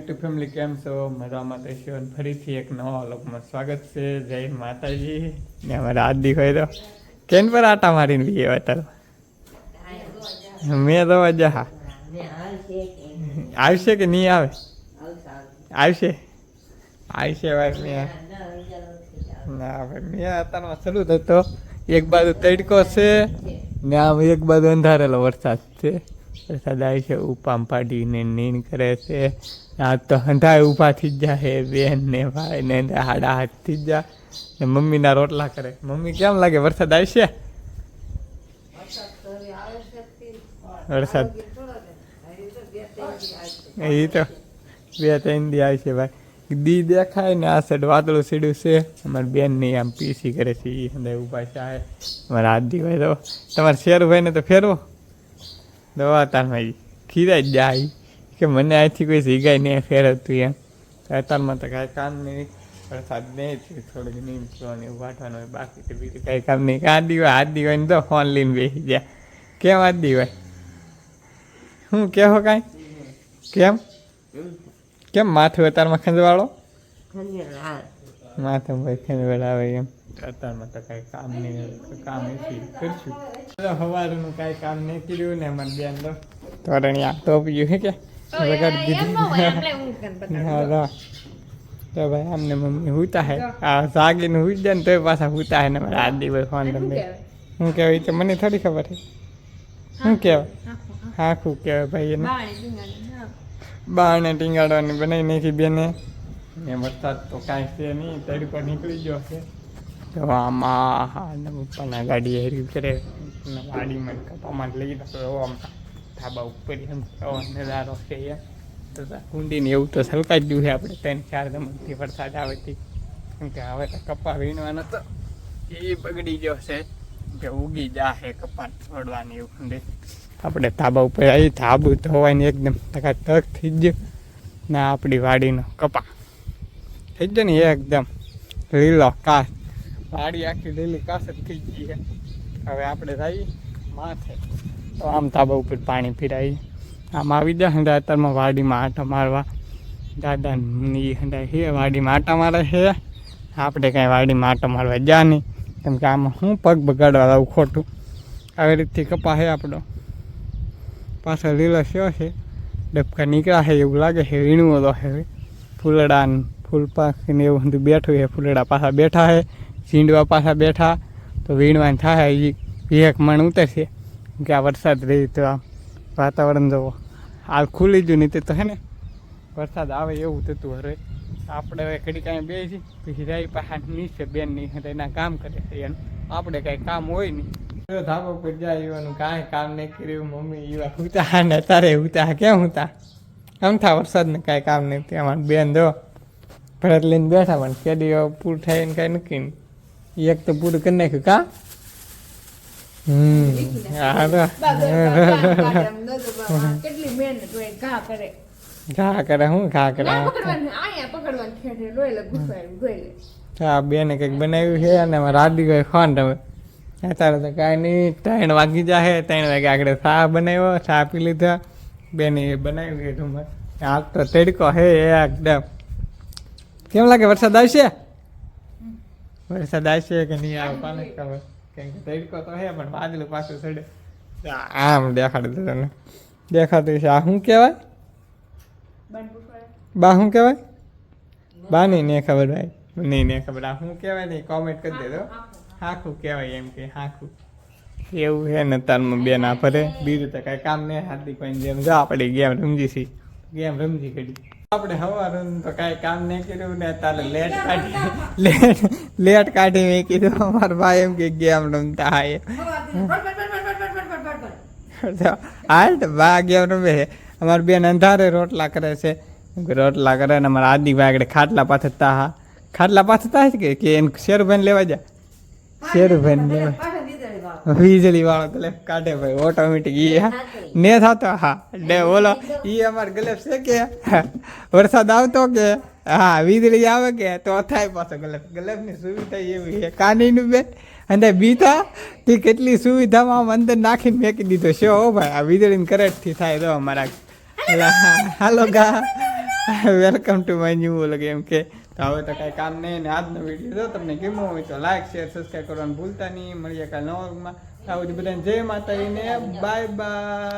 YouTube family કેમ છો? મજામાં તો છો. ફરીથી એક નવા વ્લોગમાં સ્વાગત છે. જય માતાજી ને અમારા આદિ હોય તો કેન પર આટા મારીને બી અત્યારે મેં તો મજા આવશે કે નહીં આવે? આવશે આવશે ભાઈ. ના ભાઈ મેં અત્યારમાં શરૂ થતો એક બાજુ તડકો છે ને આમ એક બાજુ અંધારેલો વરસાદ છે. વરસાદ આવે છે ઉપામ પાડીને નીણ કરે છે. આ તો હંધાય ઊભા થઈ જ જાય બેન ને ભાઈ ને હાડા હાથ થઈ જ જાય ને મમ્મીના રોટલા કરે. મમ્મી કેમ લાગે વરસાદ આવશે? વરસાદ એ તો 2-3 દી આવશે ભાઈ. દી દેખાય ને આ સાઈડ વાદળું સીડ્યું છે. અમારી બેન ની આમ પીસી કરે છે એ હંધાય ઊભા છે. અમારા આદિ ભાઈ તો તમારે શેરભાઈ ને તો ફેરવો દવા તારમાં ખીરાઈ જ જાય કે મને અહીંથી કોઈ જગ્યાએ નહીં ફેરવતું એમ. અત્યારમાં તો કાંઈ કામ નહીં, વરસાદ નહીં થયું, થોડુંક નીમવાનું એવું વાટવાનું હોય, બાકી તો બીજું કાંઈ કામ નહીં. આદિ હોય ને તો ફોન લઈને બેસી જાય. કેમ આદિ હોય શું કહેવો કાંઈ? કેમ માથું અત્યારમાં ખંજવાળો? માથું ભાઈ ખંજવાળાવે એમ. અત્યારમાં તો કાંઈ કામ નહીં, કામ એથી કરશું. સવારનું કાંઈ કામ નહીં કર્યું ને અમારે બેન તો તોરણિયા ટોપ્યું છે કે લગાડી દીધું. તો ભાઈ આમને મમ્મી હુતા હે આ જાગીને હુઈ જાય ને તોય પાછા હુતા હે ને મારા આદિ ભાઈ ફોન તમને શું કહેવાય તો મને થોડી ખબર છે. શું કહેવાય? હાખું કહેવાય ભાઈ એને બારણે ટીંગાડવાની બનાવી નાખી બેને. ને વરસાદ તો કાંઈ છે નહીં, તડકો નીકળી ગયો છે. તો આમાં પપ્પાના ગાડી હેરી કરે વાડીમાં કપામાં લઈ દો. આમ ધાબા ઉપર એમ નજારો છે એમ તો કુંડીને એવું તો સલકાઈ જ ગયું છે. આપણે 3-4 દમણથી વરસાદ આવેથી કેમ કે હવે તો કપા વીણવાનો તો એ બગડી ગયો છે કે ઉગી જાહે કપા છોડવાની એવું કુંડી. આપણે ધાબા ઉપર આવી ધાબુ ધોવાઈને એકદમ ટકાટક થઈ જ ગયો ને આપણી વાડીનો કપા થઈ ગયો ને એકદમ લીલો કાસ. વાડી આખી લીલી કાસ જ થઈ ગઈ છે. હવે આપણે જઈએ માથે તો આમ ધાબા ઉપર પાણી પીરાવી આમ આવી જાય હંડા. અત્યારમાં વાડીમાં આટા મારવા દાદાની હંડા છે વાડીમાં આટા મારે છે. આપણે કાંઈ વાડીમાં આટા મારવા જા નહીં કેમ કે આમાં શું પગ બગાડવા આવું ખોટું. આવી રીતથી કપા છે આપણો પાછળ લીલો શો છે. ડબકા નીકળ્યા છે એવું લાગે છે. વીણવો તો છે ફૂલડા ફૂલ પાકીને એવું બધું બેઠું છે. ફૂલડા પાછા બેઠા છે, ઝીંડવા પાછા બેઠા તો વીણવાનું થાય. એક મણ ઉતરશે કે આ વરસાદ રહી તો આમ વાતાવરણ જવો હાલ ખુલી ગયું નહીં તો હે ને વરસાદ આવે એવું થતું. હવે આપણે હવે ઘડી કાંઈ બે છે પછી રાઈ પાછા નીચે બેન નહીં એના કામ કરે છે એનું આપણે કાંઈ કામ હોય નહીં. ધાબા ઉપર જાય એવાનું કાંઈ કામ નહીં કર્યું. મમ્મી એવા હુતા ને તારે હુતા કેમ હુતા આમ થા વરસાદને કાંઈ કામ નહીં. ત્યાં બેન જો ભરત લઈને બેઠા પણ કેદી પૂરું થાય ને કાંઈ નક્કી નહીં. એક તો પૂરું કરી નાખ્યું કા ઘા કરે હું ઘા કરે હા બેને કંઈક બનાવ્યું છે અને રાડી ગઈ ફોન તમે અત્યારે તો કાંઈ નહીં. 3 વાગી જાય 3 વાગે આગળ ચા બનાવ્યો, ચા પી લીધા. બેને એ બનાવ્યું છે રૂમમાં. આ તો તડકો હે એકદમ. કેમ લાગે વરસાદ આવશે? વરસાદ આવશે કે નહીં આવે કોને ખબર. કેમ કે તડકો તો હે પણ વાદળું પાછું ચડે. આમ દેખાડું તને દેખાતું છે. આ શું કહેવાય? બા શું કહેવાય? બા નહીં ખબર ભાઈ નહીં ખબર. આ શું કહેવાય નહીં કોમેન્ટ કરી દેજો. હાખું કહેવાય એમ કે હાખું એવું છે ને. તારમાં બેન આ ભરે બીજું તો કાંઈ કામ નહીં. હાર્દિક ભાઈ જેમ જો આપણે ગેમ રમજી છીએ ગેમ રમજી કરી. આપણે હવારનું તો કાંઈ કામ નહીં કર્યું ને તારે લેટ કાઢી મેં કીધું અમારા ભાઈ એમ કે ગેમ રમતા હા હાલ બા ગેમ રમે છે. અમારી બેન અંધારે રોટલા કરે છે. રોટલા કરે ને અમારા આદિ ભાઈ આગળ ખાટલા પાથરતા હા ખાટલા પાથરતા છે કે એને શેરુભાઈને લેવા જાય. શેરુભાઈને લેવા વીજળી વાળો ગ્લેફ કાઢે ભાઈ ઓટોમેટિક એ ને થતો. હા ડે ઓલો એ અમારે ગ્લેફ છે કે વરસાદ આવતો કે હા વીજળી આવે કે તો થાય પાછો ગ્લેફની સુવિધા એવી છે કાનીનું બેન અને બીતા તે કેટલી સુવિધામાં આમ અંદર નાખીને મેકી દીધો છે. હો ભાઈ આ વીજળીને કરેક્ટથી થાય તો અમારા હાલો ગા welcome to my new vlog એમ કે તો હવે તો કાંઈ કામ નહીં ને આજનો વિડીયો જો તમને ગમ્યો હોય તો લાઈક શેર સબસ્ક્રાઈબ કરવાનું ભૂલતા નહીં. મળીએ કાલે નવા વ્લોગમાં. આવું બધાને જય માતાજીને બાય બાય.